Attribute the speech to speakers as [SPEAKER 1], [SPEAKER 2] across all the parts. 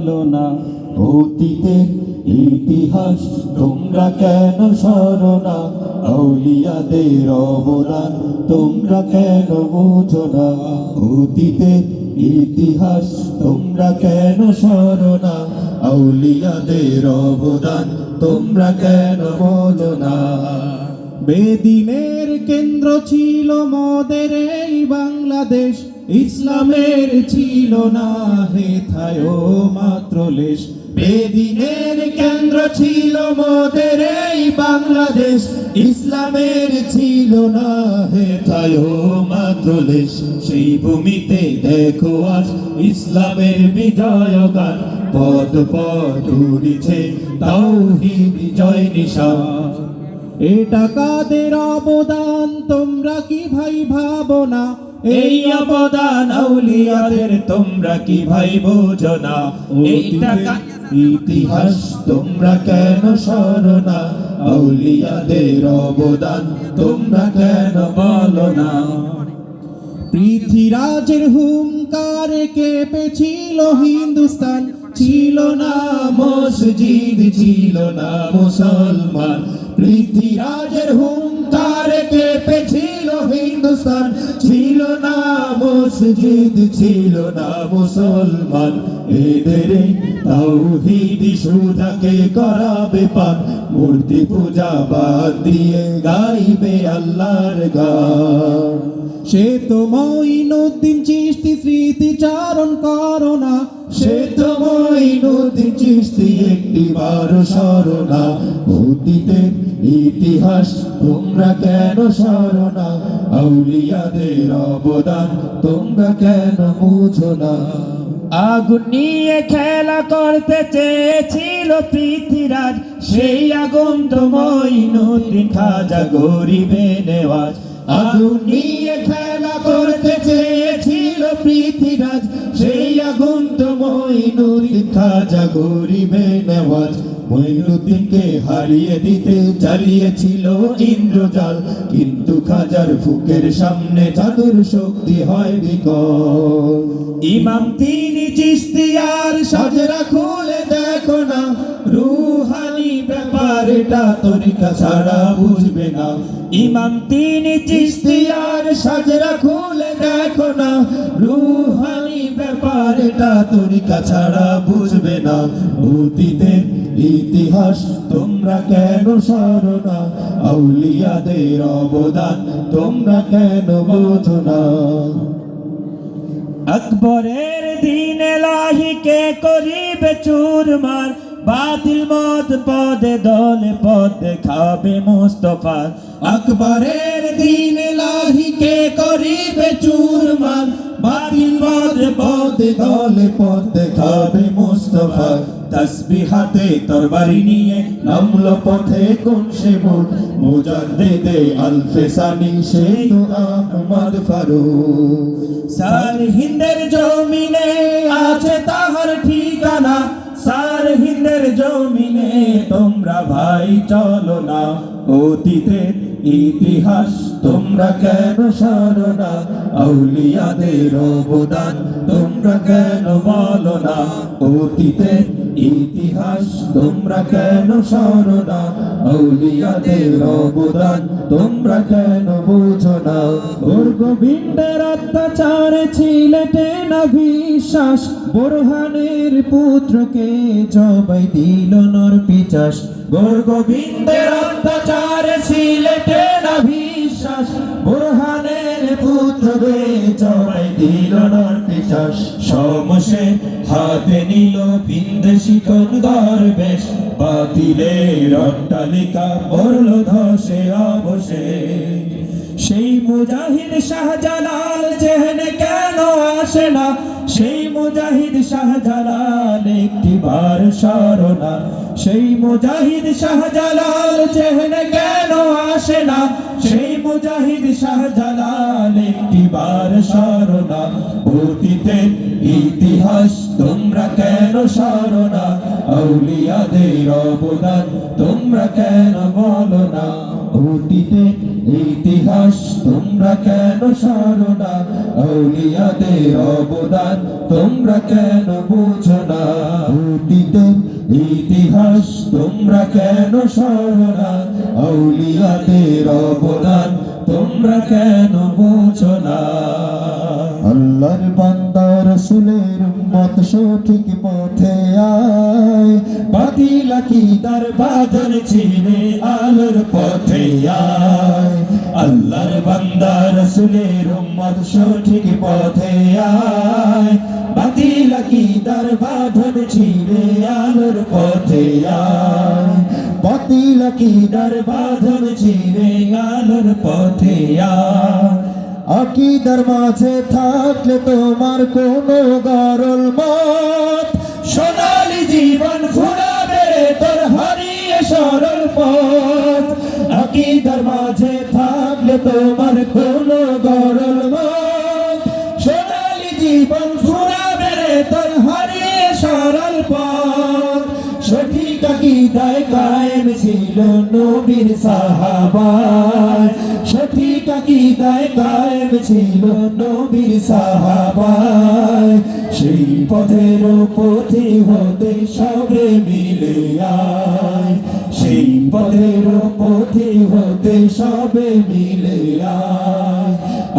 [SPEAKER 1] বলো না। অতীতের ইতিহাস তোমরা কেন সরো না, আউলিয়াদের অবদান তোমরা কেন বোঝো না। অতীতের ইতিহাস তোমরা কেন সরো না, আউলিয়াদের অবদান তোমরা কেন বোঝো না।
[SPEAKER 2] বেদিনের কেন্দ্র ছিল মোদের এই বাংলাদেশ, ইসলামের ছিল না হেথায় মাত্র লেশ।
[SPEAKER 1] বেদিনের কেন্দ্র ছিল মোদের এই বাংলাদেশ, ইসলামের ছিল না হেথায় মাত্র লেশ। সেই ভূমিতে দেখো আজ ইসলামের বিজয় গান, পদ পদ উড়িছে তাওহীদ বিজয় নিশান।
[SPEAKER 2] এটা কাদের অবদান তোমরা কি ভাই ভাবো না,
[SPEAKER 1] এই অবদান আউলিয়াদের তোমরা কি ভাই বোঝো না। ইতিহাস তোমরা কেন সরো না, আউলিয়াদের অবদান তোমরা কেন বলো না।
[SPEAKER 2] পৃথ্বীরাজের হুঙ্কারে কেঁপেছিল হিন্দুস্তান,
[SPEAKER 1] ছিল না মসজিদ ছিল না মুসলমান। পৃথ্বীরাজের হুঙ্কারে কেঁপেছিল হিন্দুস্তান, ছিল না মসজিদ ছিল না মুসলমান। এদের তাওহীদি সুধাকে করাবে পান, মূর্তি পূজা বাদ দিয়ে গাইবে আল্লাহর গান।
[SPEAKER 2] সে তো মঈনুদ্দিন চিশতি স্মৃতিচারণ করো না,
[SPEAKER 1] সে তো মঈনুদ্দিন চিশতি একটিবার সরো না। অতীতের ইতিহাস তোমরা কেন সরো না, আউলিয়াদের অবদান তোমরা কেন বুঝো না। আগুন নিয়ে খেলা করতে চেয়েছিল পৃথ্বীরাজ, সেই আগুন তো মঈনুদ্দিন খাজা গরিবে নেওয়াজ। আগুন নিয়ে খেলা করতে চেয়েছিল পৃথ্বীরাজ, সেই আগুন তো মঈনুদ্দিন খাজা গরিবে নেওয়াজ। মঈনুদ্দিনকে হারিয়ে দিতে চালিয়েছিল ইন্দ্রজাল, কিন্তু খাজার ফুকের সামনে জাদুর শক্তি হয় বিকল। ইমাম তিনি চিশতিয়ার সাজরা খুলে দেখো না, রুহানি ব্যাপার এটা তরিকা ছাড়া বুঝবে না। ইমাম তিনি চিশতিয়ার সাজরা খুলে দেখো না, রুহানি ব্যাপার এটা তরিকা ছাড়া বুঝবে না। অতীতের ইতিহাস তোমরা কেন সরো না, আউলিয়াদের অবদান তোমরা কেন বোঝো না। আকবরের দিন এলাহিকে করিবে চুরমার, বাতিল মত পদে দলে পদ দেখাবে মুস্তাফার। আকবরের দিন এলাহিকে করিবে চুরমার, বাতিল মত পদে দলে পদ দেখাবে মুস্তাফার। তাসবিহ হাতে তরবারি নিয়ে নামলো পথে কোন সে মোট, মুজাদ্দিদে আলফেসানি সে তো আহমদ ফারুক। সার হিন্দের জমিনে আছে তাহার ঠিকানা, সার হিন্দের জমিনে তোমরা ভাই চলো না। অতীতের ইতিহাস তোমরা কেন সরো না, আউলিয়াদের অবদান তোমরা কেন বলো না। অতীতের ইতিহাস তোমরা কেন সরো না, আউলিয়াদের অবদান তোমরা কেন বুঝো না।
[SPEAKER 2] ওর গোবিন্দের অত্যাচারে ছিলেটে না বিশ্বাস, বোরহানের পুত্রকে জবাই দিল নর পিচাস।
[SPEAKER 1] গোর গোবিন্দের অত্যাচারে ছিলেটে না বিশ্বাস, বোরহানের পুত্রকে জবাই দিল নর পিচাস। সমসে হাতে নিল ভিনদেশি কোন দরবেশ, বাতিলের অট্টালিকা পড়ল ধসে অবশেষ। সেই মুজাহিদ শাহজালাল জেহেনে কেন আসে না, সেই মুজাহিদ শাহজালাল একটিবার সরো না। সেই মুজাহিদ শাহজালাল জেহেনে কেন আসে না, সেই মুজাহিদ শাহজালাল একটিবার সরো না। অতীতের ইতিহাস তোমরা কেন সরো না, আউলিয়াদের অবদান তোমরা কেন বলো না। অতীতের ইতিহাস তোমরা কেন সরো না, আউলিয়াদের অবদান তোমরা কেন বুঝো না। ইতিহাস তোমরা কেন সরো না আউলিয়াদের অবদান তোমরা কেন বোঝো না আল্লাহর বান্দা রাসূলের উম্মত সঠিক পথে আয় বাতিল আকীদার বাঁধন ছিঁড়ে আলোর পথে আয় আল্লাহর বান্দা রাসূলের উম্মত সঠিক পথে আয় বাতিল আকীদার বাঁধন ছিঁড়ে আলোর পথে আয় বাতিল আকীদার বাঁধন ছিঁড়ে আলোর পথে আয় আকীদার মাঝে থাকলে তোমার কোনো গরল মত সোনালী জীবন ফুরাবে তোর হারিয়ে সরল পথ আকীদার মাঝে থাকলে তোমার কোনো গরল মত সোনালী জীবন ফুরাবে তোর হারিয়ে সরল পথ সঠিক আকীদায় কায়েম ছিল নবীর সাহাবায় সঠিক আকীদায় কায়েম ছিল নবীর সাহাবায় সেই পথের পথে হতে সবে মিলে আয় সেই পথের পথে হতে সবে মিলে আয়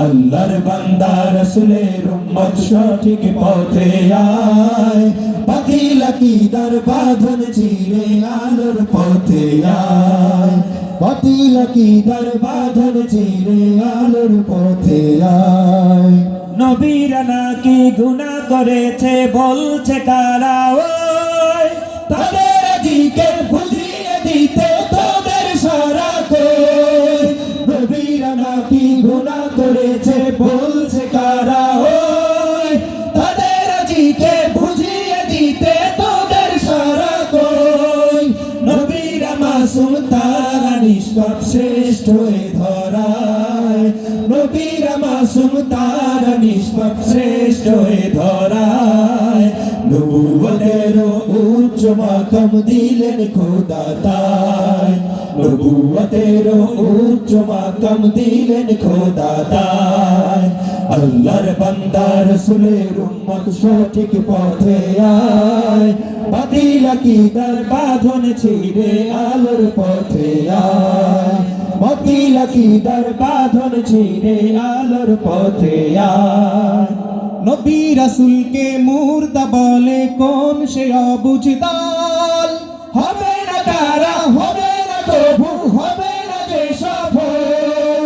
[SPEAKER 1] আল্লাহর বান্দা রাসূলের উম্মত সঠিক পথে আয় বাতিল আকীদার বাঁধন ছিঁড়ে আলোর পথে আয় বাতিল আকীদার বাঁধন ছিঁড়ে আলোর পথে আয় নবীরা নাকি গুনাহ করেছে বলছে কারা ওই তাদের দিকে বুঝিয়ে দিতে তোদের সারা কই নবীরা নাকি গুনাহ করেছে বলছে কারা ওই তাদের দিকে বুঝিয়ে দিতে তোদের সারা কই নবীরা মাসুম তারা নিষ্পাপ শ্রেষ্ঠ হয়ে ধরায় নবীরা মাসুম তারা নিষ্পাপ শ্রেষ্ঠ হয়ে ধরায় নবুয়তের উচ্চ মাকাম দিলেন খোদা তাই নবুয়তের উচ্চ মাকাম দিলেন খোদা তাই আল্লাহর বান্দা রাসূলের উম্মত সঠিক পথে আয় বাতিল আকীদার বাঁধন ছিঁড়ে আলোর পথে আয় বাতিল আকীদার বাঁধন ছিঁড়ে আলোর পথে আয়
[SPEAKER 2] নবী রাসূলকে মুর্দা বলে কোন সে অবুঝ দল
[SPEAKER 1] হবে না তারা হবে না কবু হবে না যে সফল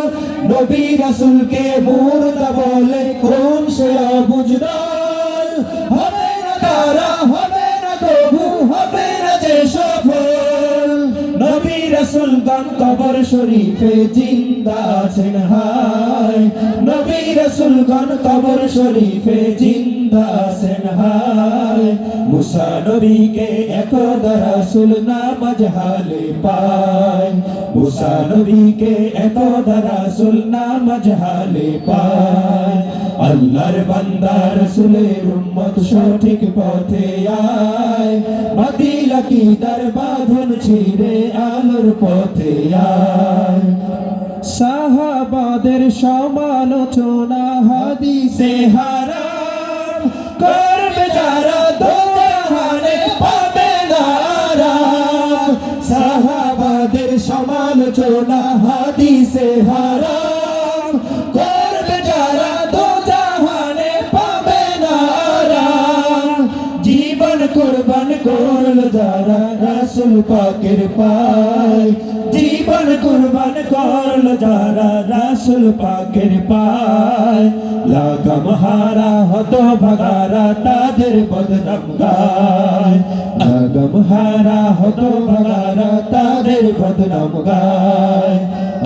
[SPEAKER 1] নবী রাসূলকে মুর্দা বলে কোন সে অবুঝ দল হবে না তারা হবে না কবু হবে না যে সফল নবী রাসূলগণ কবর শরীফে জিন্দা আছেন হায় নবী রাসূলগণ কবর শরীফে জিন্দা আছেন হায় মুসা নবীকে একদা রাসূল নামাজ হালে পায় মুসা নবীকে একদা রাসূল নামাজ হালে পায় আল্লাহর বান্দা রাসূলের উম্মত সঠিক পথে আয় বাতিল আকীদার বাঁধন ছিঁড়ে আলোর পথে আয়
[SPEAKER 2] সাহাবাদের সমালোচনা
[SPEAKER 1] হাদিসে হারাম করবে যারা দোজাহানে পাবে না আরাম সাহাবাদের সমালোচনা হাদিসে হারাম করবে যারা দোজাহানে পাবে না আরাম জীবন কুরবান করলো যারা রাসূল পাকের পায় জীবন কুরবান করলো যারা রাসূল পাকের পায় লাগাম হারা হত ভাগারা তাদের বদনাম গায় লাগাম হারা হত ভাগারা তাদের বদনাম গায়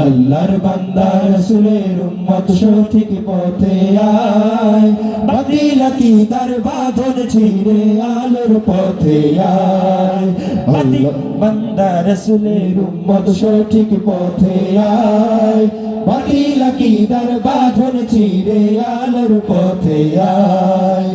[SPEAKER 1] আল্লাহর বান্দা রাসূলের উম্মত সঠিক পথে আয় বাতিল আকীদার বাঁধন ছিঁড়ে আলোর পথে আয় আল্লাহর বান্দা রাসূলের উম্মত সঠিক পথে আয় বাতিল আকীদার বাঁধন ছিঁড়ে আলোর পথে আয়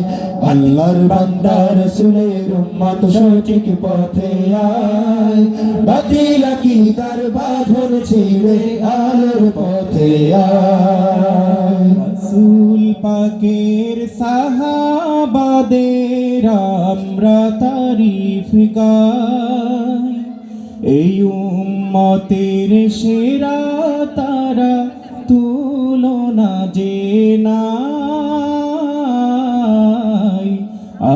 [SPEAKER 1] আল্লাহর বান্দা রাসূলের উম্মত সঠিক পথে আয় বাতিল আকীদার বাঁধন ছিঁড়ে আলোর পথে আয়
[SPEAKER 2] রাসূল পাকের সাহাবাদের আমরা তারিফ গাই। এই উম্মতের সেরা তারা তুলনা যে নাই।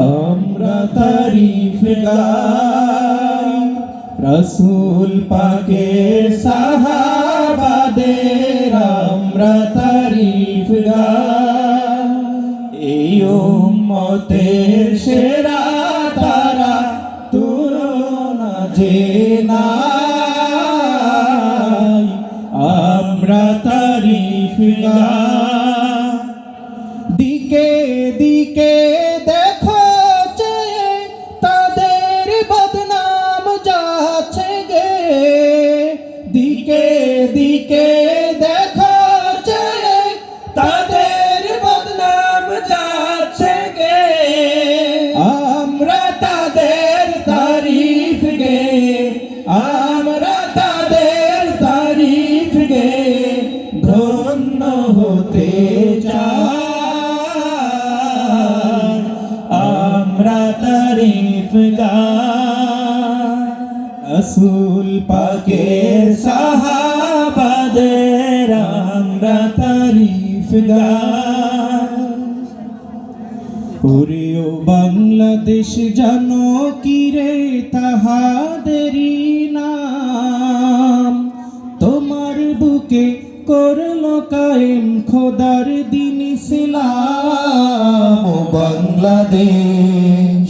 [SPEAKER 2] আমরা তারিফ গাই রাসূল পাকের সাহাবাদের, আমরা তারিফ গাই। এই উম্মতের সেরা তারা তুলনা যে নাই। আমরা তারিফ গাই। দিকে দিকে দেখো চেয়ে তাদের বদনাম যাচ্ছে গে। দিকে দিকে দেখো চেয়ে তাদের বদনাম যাচ্ছে গে। আমরা তাদের তারিফ গে, আমরা তাদের তারিফ গে ধন্য হতে চাই। আমরা তারিফ গাই রাসূল পাকের সাহাবাদের, আমরা তারিফ গাই। ওরে ও বাংলাদেশ জানো কি রে তাহাদেরই নাম। তোমার বুকে করলো কায়েম খোদার দিন ইসলাম।
[SPEAKER 1] ও বাংলাদেশ,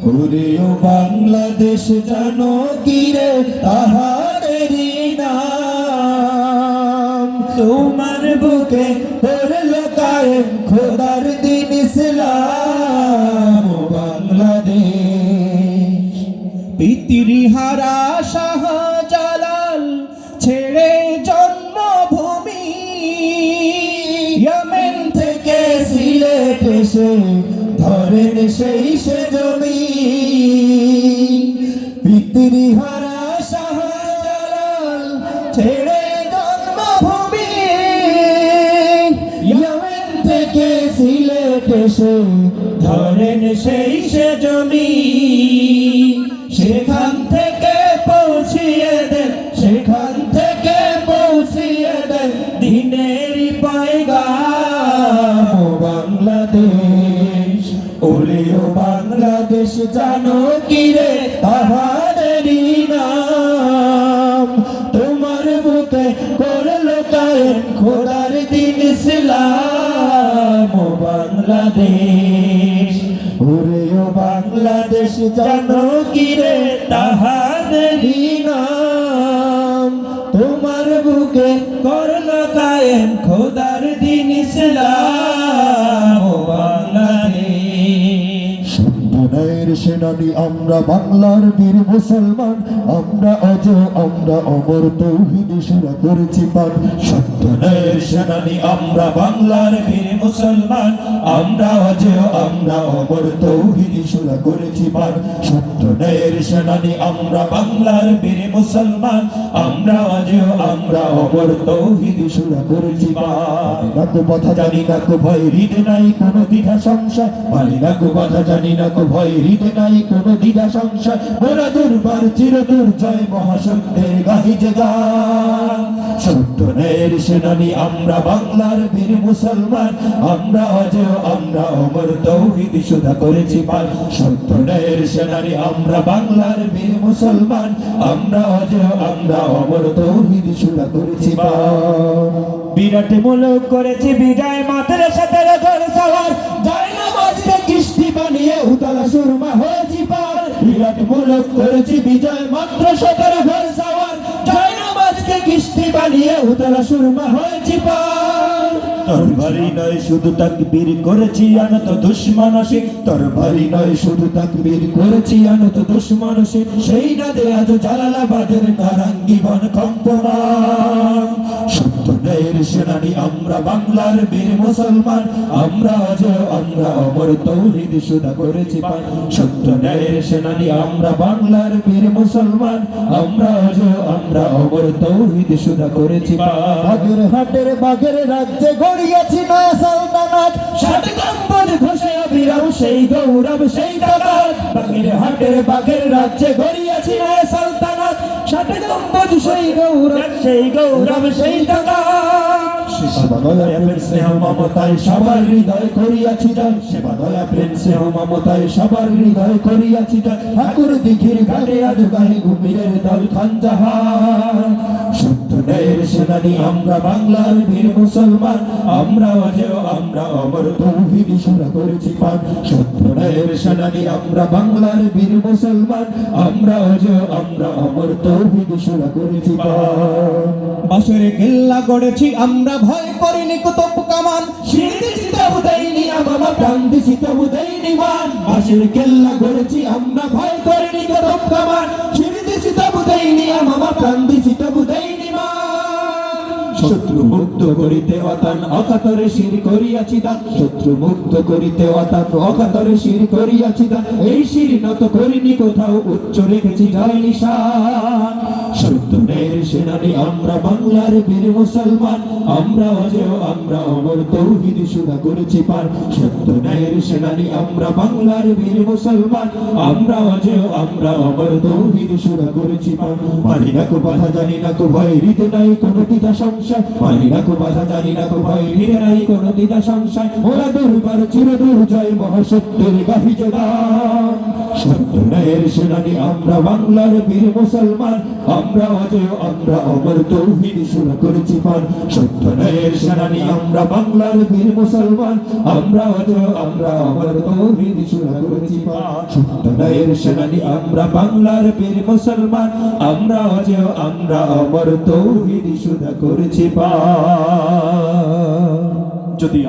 [SPEAKER 1] ওরে ও বাংলাদেশ জানো কি রে তাহাদেরই নাম। তোমার বুকে করলো কায়েম খোদার দিন ইসলাম। ও বাংলাদেশ,
[SPEAKER 2] পিতৃহারা শাহজালাল ছেড়ে জন্মভূমি,
[SPEAKER 1] ইয়েমেন থেকে সিলেট এসে ধরেন সেই সে জমি। পিতৃহারা শাহজালাল ছেড়ে জন্মভূমি, ইয়েমেন থেকে সিলেট এসে ধরেন সেই সে জমি। সেখান থেকে পৌঁছিয়ে দেন, সেখান থেকে পৌঁছিয়ে দেন দিনেরই পয়গাম। ও বাংলাদেশ, ওরে ও বাংলাদেশ জানো কি রে তাহাদেরই নাম। তোমার বুকে করলো কায়েম খোদার দিন ইসলাম। ও বাংলাদেশ, ওরে ও বাংলাদেশ জানো কি রে তাহাদেরই নাম। তোমার বুকে করলো কায়েম খোদার দিন ইসলাম। ও বাংলাদেশ, সন্তানের সেনানী আমরা বাংলার বীর মুসলমান। আমরা অজ, আমরা অমর তৌহিদে সুরা করেছি পাঠ। সন্তানের সেনানী আমরা বাংলার বীর মুসলমান। আমরা অজ, আমরা অমর তৌহিদে সুরা করেছি পাঠ। সন্তানের সেনানী আমরা বাংলার বীর মুসলমান। আমরা অজ, আমরা অমর তৌহিদে সুরা করেছি পাঠ। না কো কথা জানি না কো ভয় হৃদে নাই কোনো দ্বিধা সংশয়। মানি না কো কথা জানি না কো ভয় হৃদে নাই কোনো দ্বিধা সংশয়। মোরা দুর্বার চির দুর্জয় মহাসত্যের গাহি যে গান। সত্যনের সেনানী আমরা বাংলার বীর মুসলমান। আমরা অজেয়, আমরা অমর তৌহিদ সুধা করেছি পাঠ। সত্যনের সেনানী আমরা বাংলার বীর মুসলমান। আমরা অজেয়, আমরা অমর তৌহিদ সুধা করেছি পাঠ। বিরাট মুলুক করেছি বিজয় মাদ্রাসাতের ঘর সওয়ার। যাই না বাজকে কিস্তি বানিয়ে উতলা সুরমা হয়েছি পার। বিরাট মুলুক করেছি বিজয় মাদ্রাসাতের ঘর সওয়ার। যাই না বাজকে কিস্তি বানিয়ে উতলা সুরমা হয়েছি পার। তরবারি নয় শুধু তাকবীর করেছি আনত দুশমনসে। তরবারি নয় শুধু তাকবীর করেছি আনত দুশমনসে। সেই নাদে আজ জালালাবাদের নারাঙ্গী বন কম্পমান। সত্য ন্যায়ের সেনানি আমরা বাংলার বীর মুসলমান আমরা অজেয় আমরা অমর তৌহিদ সুদা করেছি পান সত্য ন্যায়ের সেনানি আমরা বাংলার বীর মুসলমান আমরা অজেয় আমরা অমর তৌহিদ সুদা করেছি পান
[SPEAKER 3] বাগের হাটের বাগের রাজ্যে গড়িয়েছি নয়া সালতানাত
[SPEAKER 1] ষাট গম্বুজ ঘোষে অবিরাম সেই গৌরব সেই তাকাত বাগের হাটের বাগের রাজ্যে গড়িয়েছি নয়া সালতানাত ষাট গম্বুজ সেই গৌরব সেই তাকাত সেবা দয়া প্রেম স্নেহ মমতায় সবার হৃদয় করিয়াছি দান সেবা দয়া প্রেম স্নেহ মমতায় সবার হৃদয় করিয়াছি দান ঠাকুর দিঘির ঘাটে আজ গায়ে ঘুমিরের দল খানজাহান সত্য ন্যায়ের সেনানি আমরা বাংলার বীর মুসলমান আমরা অজেয় আমরা অমর তৌহিদ সুরা করেছি পান সত্য ন্যায়ের সেনানি আমরা বাংলার বীর মুসলমান আমরা অজেয় আমরা অমর তৌহিদ সুরা করেছি পান
[SPEAKER 2] বাঁশের কেল্লা গড়েছি আমরা ভয় করিনি কুতুব কামান
[SPEAKER 1] শিরদিছি তবু দেয়নি আমা প্রাণ দিছি তবু দেয়নি মান বাঁশের কেল্লা গড়েছি আমরা ভয় করিনি কদম কামান শিরদিছি তবু দেয়নি আমা প্রাণ দিছি তবু দেয়নি মান শত্রু মুক্ত করিতে অতান অকাতরে শির করিয়াছি দান শত্রু মুক্ত করিতে অতান অকাতরে শির করিয়াছি দান এই শির নত করিনি কোথাও উচ্চ রেখেছি জয় নিশান সত্য ন্যায়ের সেনানি আমরা বাংলার বীর মুসলমান আমরা অজেয় আমরা অমর তৌহিদ সুদা করেছি পান সত্য ন্যায়ের সেনানি আমরা বাংলার বীর মুসলমান আমরা অজেয় আমরা অমর তৌহিদ সুদা করেছি পান মানি না কো বাধা জানি না কো ভয় হৃদয় নাই কোনো দ্বিধা সংশয় মানি না কো বাধা জানি না কো ভয় হৃদয় নাই কোনো দ্বিধা সংশয় ওরা দুর্বার চির দুর্জয় মহাসত্যের গাহি জগান সত্য ন্যায়ের সেনানি আমরা বাংলার বীর মুসলমান আমরা অজেয় আমরা অমর তৌহিদ সুরা করেছি পান সত্য ন্যায়ের সেনানি আমরা বাংলার বীর মুসলমান আমরা অজেয় আমরা অমর তৌহিদ সুরা করেছি পান সত্য ন্যায়ের সেনানি আমরা বাংলার বীর মুসলমান আমরা অজেয় আমরা অমর তৌহিদ সুরা করেছি পান যদি